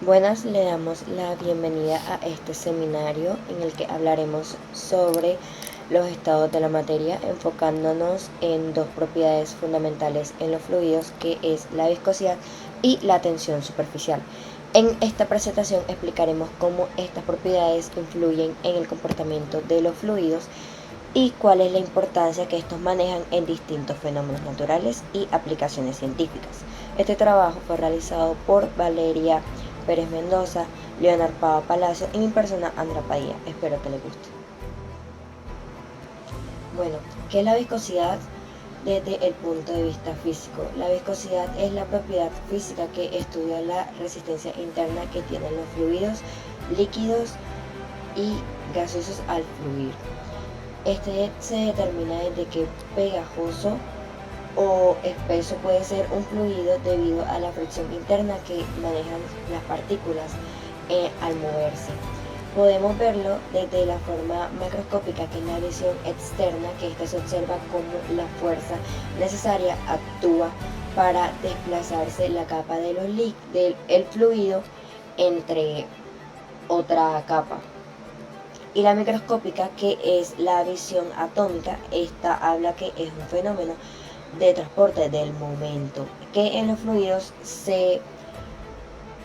Buenas, le damos la bienvenida a este seminario en el que hablaremos sobre los estados de la materia, enfocándonos en dos propiedades fundamentales en los fluidos, que es la viscosidad y la tensión superficial. En esta presentación explicaremos cómo estas propiedades influyen en el comportamiento de los fluidos y cuál es la importancia que estos manejan en distintos fenómenos naturales y aplicaciones científicas. Este trabajo fue realizado por Valeria Pérez Mendoza, Leonard Pava Palacio y mi persona Andra Padilla. Espero que les guste. Bueno, ¿qué es la viscosidad? Desde el punto de vista físico, la viscosidad es la propiedad física que estudia la resistencia interna que tienen los fluidos, líquidos y gaseosos al fluir. Este se determina desde que pegajoso o espeso puede ser un fluido debido a la fricción interna que manejan las partículas al moverse. Podemos verlo desde la forma macroscópica, que es la visión externa, que esta se observa cómo la fuerza necesaria actúa para desplazarse la capa del fluido entre otra capa. Y la microscópica, que es la visión atómica, esta habla que es un fenómeno de transporte del momento, que en los fluidos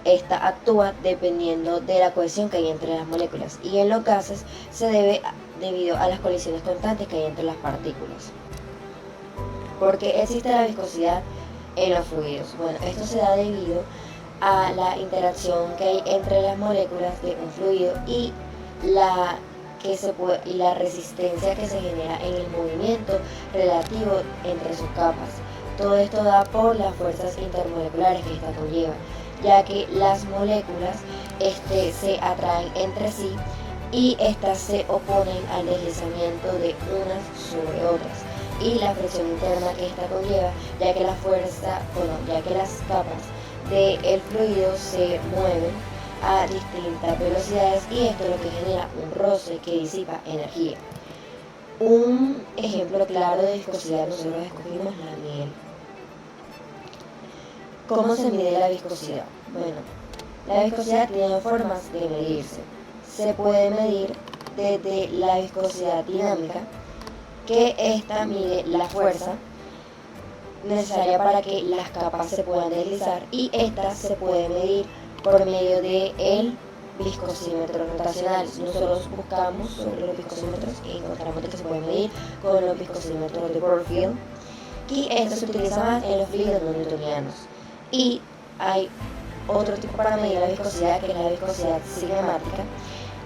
esta actúa dependiendo de la cohesión que hay entre las moléculas, y en los gases se debe debido a las colisiones constantes que hay entre las partículas. ¿Por qué existe la viscosidad en los fluidos? Bueno, esto se da debido a la interacción que hay entre las moléculas de un fluido y la resistencia que se genera en el movimiento relativo entre sus capas. Todo esto da por las fuerzas intermoleculares que esta conlleva, ya que las moléculas se atraen entre sí y estas se oponen al deslizamiento de unas sobre otras, y la fricción interna que esta conlleva, ya que las capas del fluido se mueven a distintas velocidades, y esto es lo que genera un roce que disipa energía. Un ejemplo claro de viscosidad nosotros escogimos la miel. ¿Cómo se mide la viscosidad? Bueno, la viscosidad tiene dos formas de medirse. Se puede medir desde la viscosidad dinámica, que esta mide la fuerza necesaria para que las capas se puedan deslizar, y esta se puede medir por medio del viscosímetro rotacional. Nosotros buscamos sobre los viscosímetros y encontramos que se puede medir con los viscosímetros de Butterfield, y esto se utiliza más en los fluidos no newtonianos. Y hay otro tipo para medir la viscosidad, que es la viscosidad cinemática,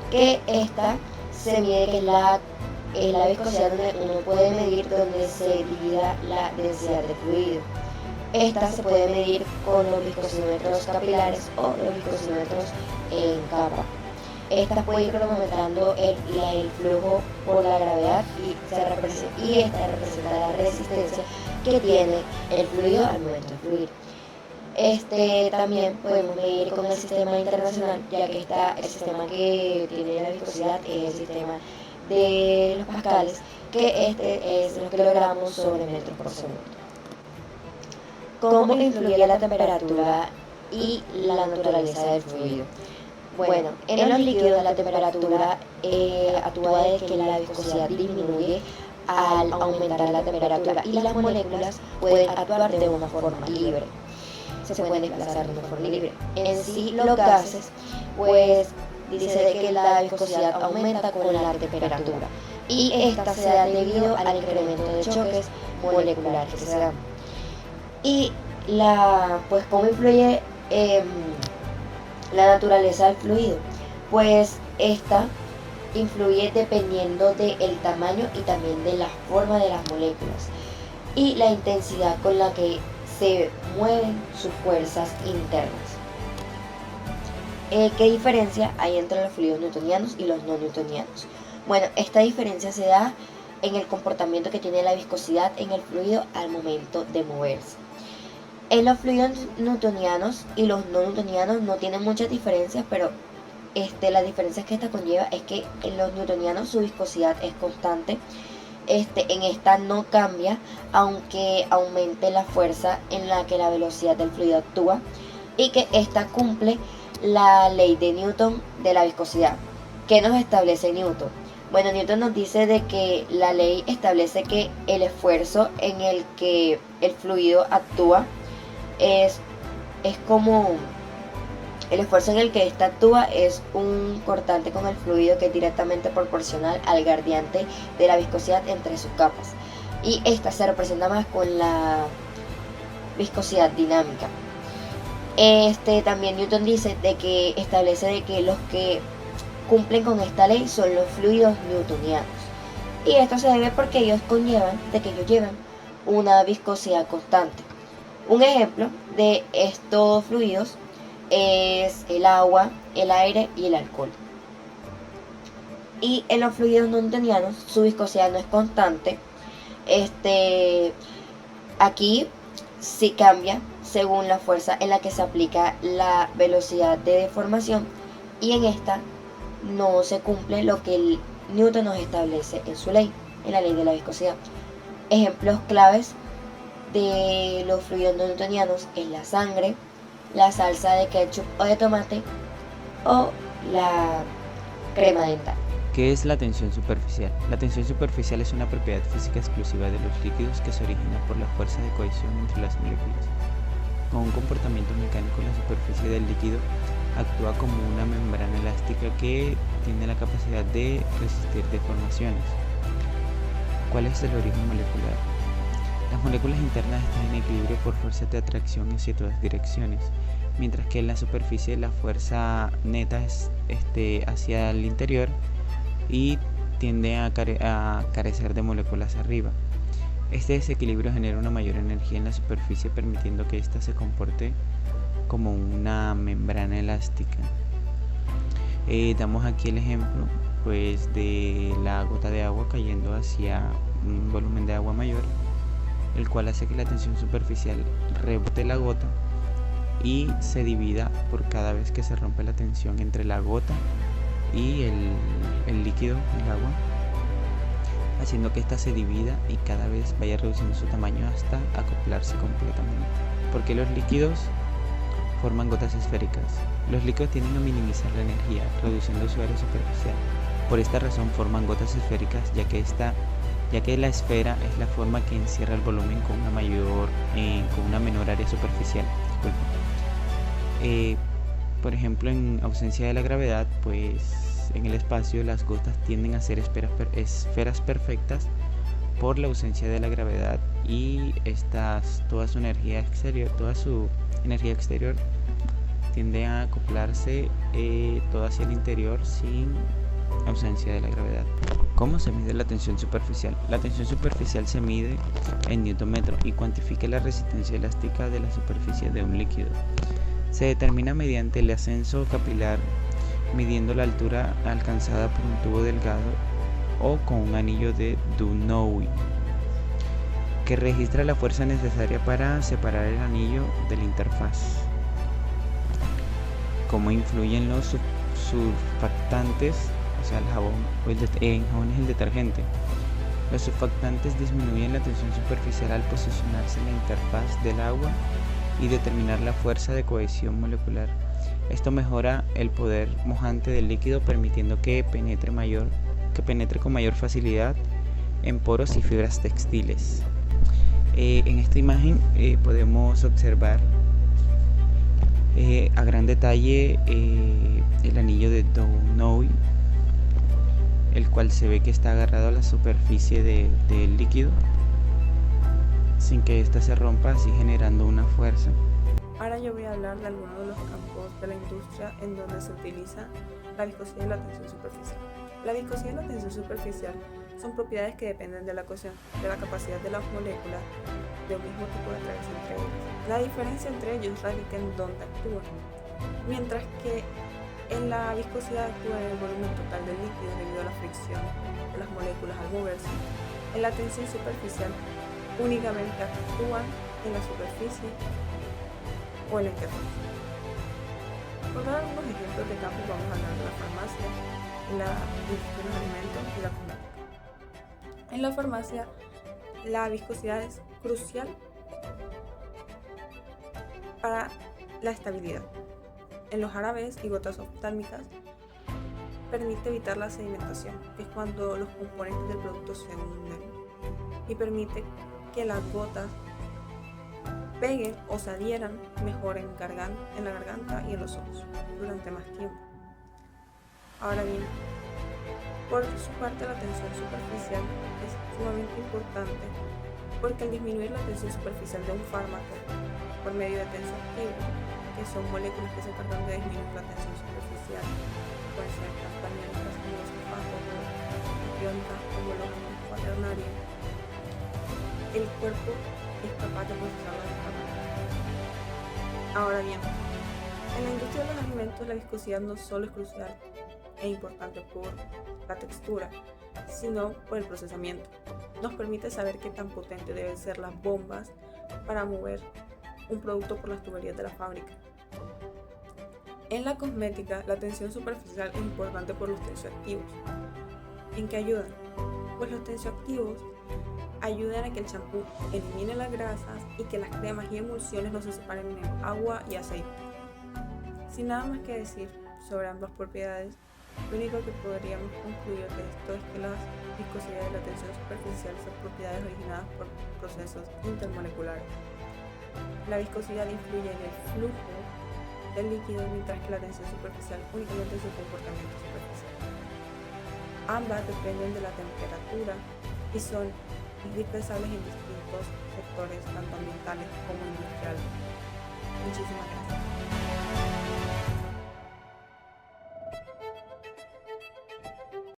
que esta se mide, que es la viscosidad donde uno puede medir donde se divida la densidad de fluido. Esta se puede medir con los viscosímetros capilares o los viscosímetros en capa. Esta puede ir cronometrando el flujo por la gravedad, y esta representa la resistencia que tiene el fluido al momento de fluir. También podemos medir con el sistema internacional, ya que el sistema que tiene la viscosidad es el sistema de los pascales, que es los kilogramos sobre metros por segundo. ¿Cómo influye la temperatura y la naturaleza del fluido? Bueno, en los líquidos la temperatura actúa de que la viscosidad disminuye al aumentar la temperatura, y las moléculas pueden actuar de una forma libre, se pueden desplazar de una forma libre. En sí, los gases, pues dice de que la viscosidad aumenta con la temperatura, y esta se da debido al incremento de choques moleculares que se dan. Y pues cómo influye la naturaleza del fluido, pues esta influye dependiendo del tamaño y también de la forma de las moléculas y la intensidad con la que se mueven sus fuerzas internas. ¿Qué diferencia hay entre los fluidos newtonianos y los no newtonianos? Bueno, esta diferencia se da en el comportamiento que tiene la viscosidad en el fluido al momento de moverse. En los fluidos newtonianos y los no newtonianos no tienen muchas diferencias, pero la diferencia que esta conlleva es que en los newtonianos su viscosidad es constante. En esta no cambia aunque aumente la fuerza en la que la velocidad del fluido actúa, y que esta cumple la ley de Newton de la viscosidad. ¿Qué nos establece Newton? Bueno, Newton nos dice de que la ley establece que el esfuerzo en el que el fluido actúa es como el esfuerzo en el que ésta actúa es un cortante con el fluido que es directamente proporcional al gradiente de la viscosidad entre sus capas. Y esta se representa más con la viscosidad dinámica. También Newton dice de que establece de que los que cumplen con esta ley son los fluidos newtonianos. Y esto se debe porque ellos llevan una viscosidad constante. Un ejemplo de estos fluidos es el agua, el aire y el alcohol. Y en los fluidos newtonianos su viscosidad no es constante. Aquí sí cambia según la fuerza en la que se aplica la velocidad de deformación, y en esta no se cumple lo que el Newton nos establece en su ley, en la ley de la viscosidad. Ejemplos claves de los fluidos newtonianos es la sangre, la salsa de ketchup o de tomate o la crema dental. ¿Qué es la tensión superficial? La tensión superficial es una propiedad física exclusiva de los líquidos que se origina por la fuerza de cohesión entre las moléculas. Con un comportamiento mecánico, la superficie del líquido actúa como una membrana elástica que tiene la capacidad de resistir deformaciones. ¿Cuál es el origen molecular? Las moléculas internas están en equilibrio por fuerzas de atracción hacia todas direcciones, mientras que en la superficie la fuerza neta es hacia el interior y tiende a carecer de moléculas arriba. Este desequilibrio genera una mayor energía en la superficie, permitiendo que ésta se comporte como una membrana elástica. Damos aquí el ejemplo pues de la gota de agua cayendo hacia un volumen de agua mayor, el cual hace que la tensión superficial rebote la gota y se divida por cada vez que se rompe la tensión entre la gota y el líquido, el agua, haciendo que ésta se divida y cada vez vaya reduciendo su tamaño hasta acoplarse completamente. Porque los líquidos forman gotas esféricas. Los líquidos tienden a minimizar la energía, reduciendo su área superficial. Por esta razón forman gotas esféricas, ya que la esfera es la forma que encierra el volumen con una menor área superficial. Por ejemplo, en ausencia de la gravedad, pues en el espacio las gotas tienden a ser esferas perfectas por la ausencia de la gravedad, y toda su energía exterior tiende a acoplarse todo hacia el interior sin ausencia de la gravedad. ¿Cómo se mide la tensión superficial? La tensión superficial se mide en newtonmetro y cuantifica la resistencia elástica de la superficie de un líquido. Se determina mediante el ascenso capilar, midiendo la altura alcanzada por un tubo delgado o con un anillo de Dunoui, que registra la fuerza necesaria para separar el anillo de la interfaz. ¿Cómo influyen los surfactantes? O sea, el jabón jabón es el detergente. Los surfactantes disminuyen la tensión superficial al posicionarse en la interfaz del agua y determinar la fuerza de cohesión molecular. Esto mejora el poder mojante del líquido, permitiendo que penetre con mayor facilidad en poros y fibras textiles. En esta imagen podemos observar a gran detalle el anillo de Dunoui, el cual se ve que está agarrado a la superficie del líquido sin que ésta se rompa, así generando una fuerza. Ahora yo voy a hablar de algunos de los campos de la industria en donde se utiliza la viscosidad y la tensión superficial. La viscosidad y la tensión superficial son propiedades que dependen de la cohesión, de la capacidad de las moléculas de un mismo tipo de atraerse entre ellas. La diferencia entre ellos radica en dónde actúan. Mientras que en la viscosidad actúa en el volumen total del líquido debido a la fricción de las moléculas al moverse, en la tensión superficial únicamente actúan en la superficie o en la interfaz. Por dar algunos ejemplos de campos, vamos a hablar de la farmacia, la industria de los alimentos y la cosmética. En la farmacia, la viscosidad es crucial para la estabilidad. En los jarabes y gotas oftálmicas permite evitar la sedimentación, que es cuando los componentes del producto se hunden, y permite que las gotas peguen o se adhieran mejor en la garganta y en los ojos durante más tiempo. Ahora bien, por su parte la tensión superficial es sumamente importante porque al disminuir la tensión superficial de un fármaco por medio de tensioactivos, que son moléculas que se encargan de disminuir la tensión superficial, pueden ser campanianas como los sulfatos o iónicas como los cuaternarios, el cuerpo es capaz de procesarla de esta manera. Ahora bien, en la industria de los alimentos la viscosidad no solo es crucial e importante por la textura, sino por el procesamiento. Nos permite saber qué tan potente deben ser las bombas para mover un producto por las tuberías de la fábrica. En la cosmética, la tensión superficial es importante por los tensioactivos. ¿En qué ayudan? Pues los tensioactivos ayudan a que el champú elimine las grasas y que las cremas y emulsiones no se separen en agua y aceite. Sin nada más que decir sobre ambas propiedades, lo único que podríamos concluir de esto es que la viscosidad y la tensión superficial son propiedades originadas por procesos intermoleculares. La viscosidad influye en el flujo del líquido, mientras que la tensión superficial únicamente en su comportamiento superficial. Ambas dependen de la temperatura y son indispensables en distintos sectores, tanto ambientales como industriales. Muchísimas gracias.